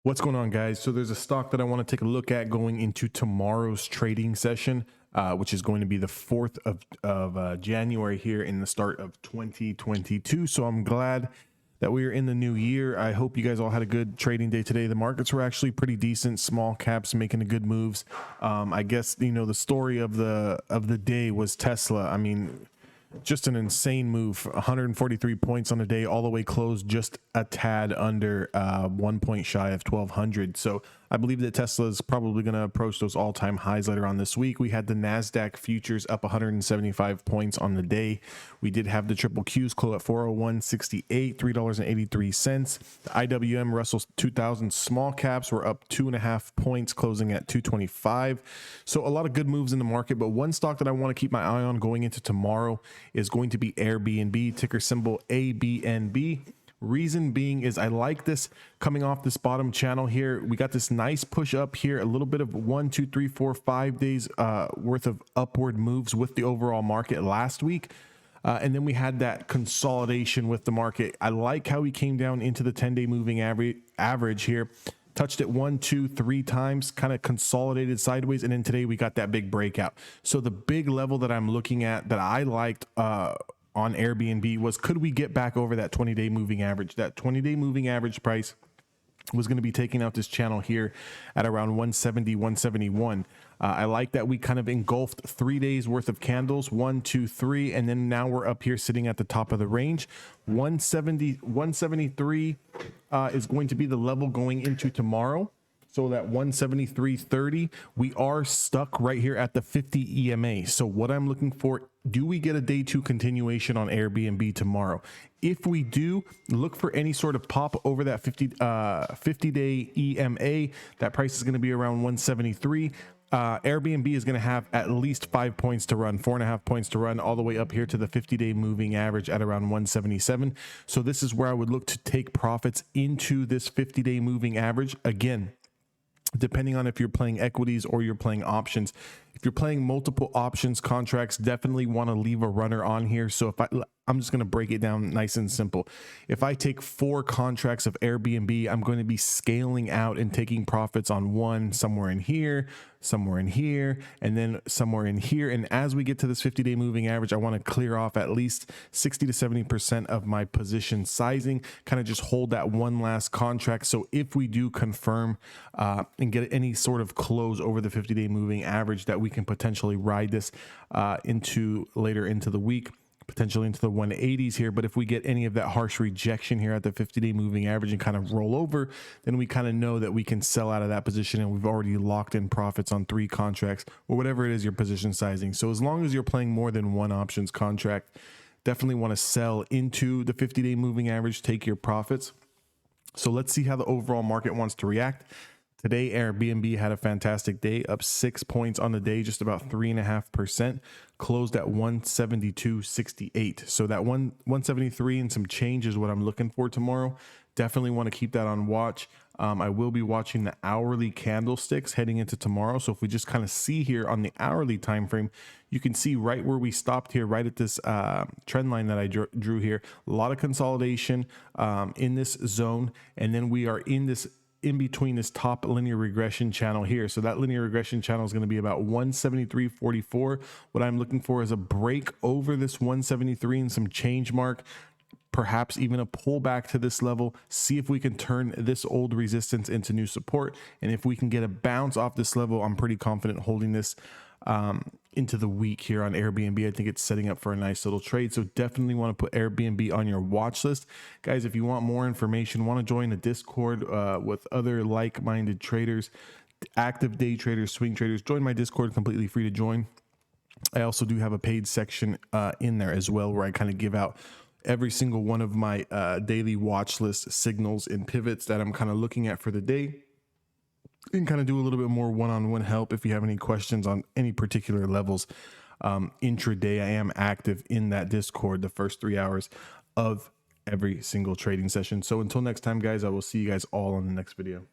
What's going on, guys? So there's a stock that I want to take a look at going into tomorrow's trading session, which is going to be the 4th of January here in the start of 2022. So I'm glad that we are in the new year. I hope you guys all had a good trading day today. The markets were actually pretty decent. Small caps making a good moves. I guess, you know, the story of the day was Tesla. I mean, just an insane move. 143 points on the day, all the way closed just a tad under 1 point shy of 1200. So I believe that Tesla is probably going to approach those all-time highs later on this week. We had the NASDAQ futures up 175 points on the day. We did have the triple Qs close at 401.68, $3.83. The IWM Russell 2000 small caps were up 2.5 points, closing at 225. So a lot of good moves in the market, but one stock that I want to keep my eye on going into tomorrow is going to be Airbnb, ticker symbol ABNB. Reason being is I like this coming off this bottom channel here. We got this nice push up here, a little bit of 1, 2, 3, 4, 5 days worth of upward moves with the overall market last week. And then we had that consolidation with the market. I like how we came down into the 10-day moving average here. Touched it 1, 2, 3 times, kind of consolidated sideways, and then today we got that big breakout. So the big level that I'm looking at that I liked on Airbnb was, could we get back over that 20-day moving average? That 20-day moving average price was going to be taking out this channel here at around 170, 171. I like that we kind of engulfed 3 days worth of candles, 1, 2, 3, and then now we're up here sitting at the top of the range. 170, 173 is going to be the level going into tomorrow. So that 173.30, we are stuck right here at the 50 EMA. So what I'm looking for, do we get a day 2 continuation on Airbnb tomorrow? If we do, look for any sort of pop over that 50-day EMA. That price is going to be around 173. Airbnb is going to have at least 5 points to run, 4.5 points to run, all the way up here to the 50-day moving average at around 177. So this is where I would look to take profits into this 50-day moving average. Again, depending on if you're playing equities or you're playing options. If you're playing multiple options contracts, definitely want to leave a runner on here. So if I'm just going to break it down nice and simple. If I take 4 contracts of Airbnb, I'm going to be scaling out and taking profits on one somewhere in here, and then somewhere in here. And as we get to this 50-day moving average, I want to clear off at least 60 to 70% of my position sizing, kind of just hold that one last contract. So if we do confirm and get any sort of close over the 50-day moving average, that we can potentially ride this into later into the week, potentially into the 180s here. But if we get any of that harsh rejection here at the 50-day moving average and kind of roll over, then we kind of know that we can sell out of that position, and we've already locked in profits on 3 contracts or whatever it is your position sizing. So as long as you're playing more than one options contract, definitely want to sell into the 50-day moving average, take your profits. So let's see how the overall market wants to react. Today, Airbnb had a fantastic day, up 6 points on the day, just about 3.5%, closed at 172.68. So that 173 and some change is what I'm looking for tomorrow. Definitely want to keep that on watch. I will be watching the hourly candlesticks heading into tomorrow. So if we just kind of see here on the hourly time frame, you can see right where we stopped here, right at this trend line that I drew here. A lot of consolidation in this zone, and then we are in between this top linear regression channel here. So that linear regression channel is going to be about 173.44. What I'm looking for is a break over this 173 and some change mark, perhaps even a pullback to this level. See if we can turn this old resistance into new support. And if we can get a bounce off this level, I'm pretty confident holding this into the week here on Airbnb. I think it's setting up for a nice little trade. So definitely want to put Airbnb on your watch list. Guys, if you want more information, want to join a Discord with other like-minded traders, active day traders, swing traders, join my Discord, completely free to join. I also do have a paid section in there as well, where I kind of give out every single one of my daily watch list signals and pivots that I'm kind of looking at for the day, and kind of do a little bit more one-on-one help if you have any questions on any particular levels. Intraday, I am active in that Discord the first 3 hours of every single trading session. So until next time, guys, I will see you guys all on the next video.